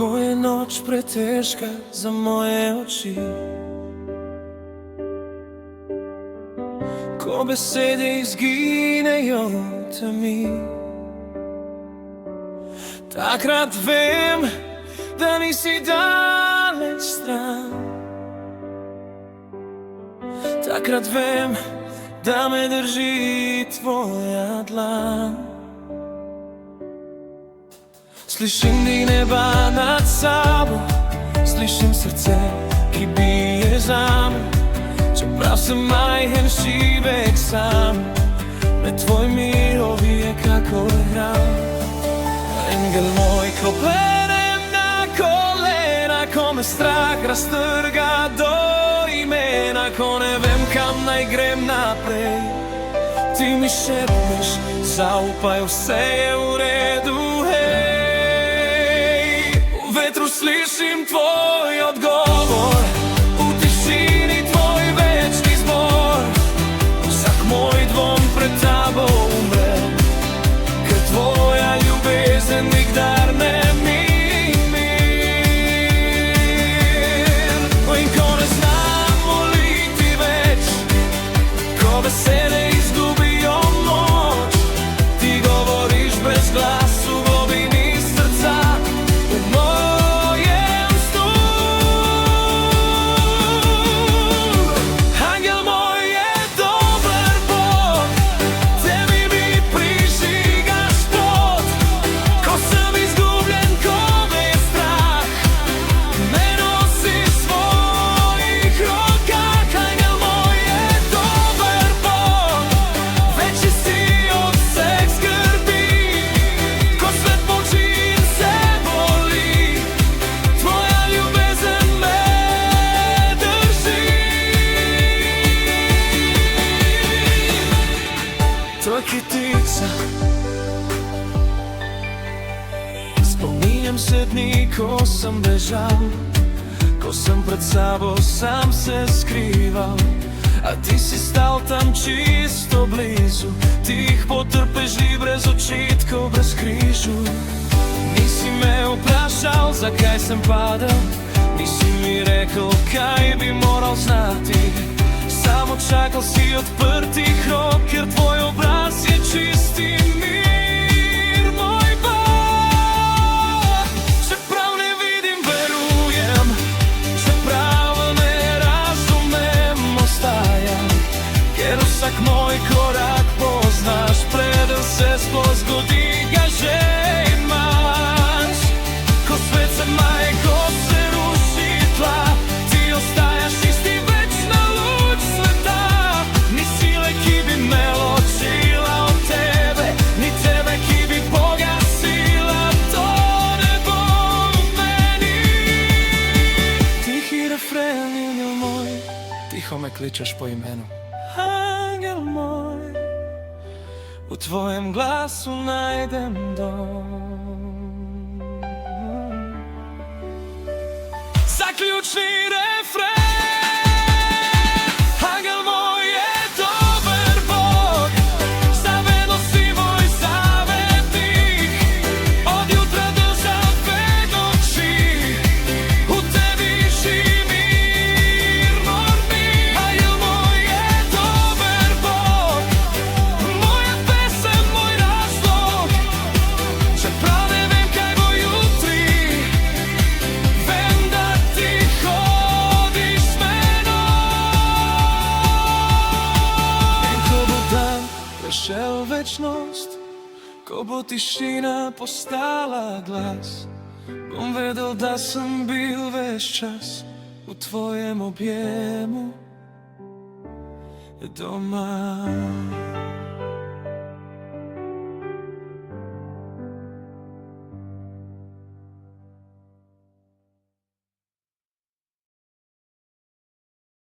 Ko je noč preteška za moje oči, ko besede izginejo v temi. Takrat vem, da nisi daleč stran. Takrat vem, da me drži tvoja dlan. Slišim di neba nad sabo, slišim srce, ki bije zame. Čeprav sem majhen šibek sam, med tvoj mir ovije kako hram. Engel moj, ko padem na kolena, ko me strah raztrga do imena, ko ne vem, kam naj grem naprej, ti mi šepneš, zaupaj, vse je v redu, hej. V vetru slišim tvoj odgovor, v tišini tvoj večni zbor. Vsak moj dvom pred tabo umre, ker tvoja ljubezen nikdar ne mimi. In ko ne znam moliti več, ko besede izgubijo moč, ti govoriš brez glasu v globini srca, v mojem snu. Angel moj je dober Bog, tebi mi prižigaš pot. Ko sem izgubljen, ko me je strah, me nosi v svojih rokah. Angel moj je dober Bog, večji si od vseh skrbi. Ko svet molči in se boli, tvoja ljubezen me drži. To je kitica, spominjam se dni, ko sem bežal, ko sem pred sabo sam se skrival, a ti si stal tam čisto blizu, tih potrpežljiv, brez očitkov, brez križu. Nisi me vprašal, zakaj sem padel, nisi mi rekel, kaj bi moral znati. Samo čakal si odprtih rok, ker tvoj obraz je čisti mir, moj Bog. Čeprav ne vidim, verujem, čeprav ne razumem, ostajam, ker vsak moj korak poznaš, preden se sploh zgodi, ga že imaš. Ko svet se maje, ko se ruši tla, ti ostajaš isti, večna luč sveta. Ni sile, ki bi me ločila od tebe, ni tebe, ki bi pogasila to nebo v meni. Tihi refren, angel moj, tiho me kličeš po imenu. Angel moj, v tvojem glasu najdem dom. Zaključni refren. Angel moj je dober Bog, zavedno si moj zavetnik, od jutra do žalbe noči, v tebi živi mirni. Angel moj je dober Bog, moja pesem, moj razlog, čeprav ne vem, kaj bo jutri, vem, da ti hodiš s menoj. In ko bo dan prešel večnost, ko bo tišina postala glas, bom vedel, da sem bil ves čas v tvojem objemu doma.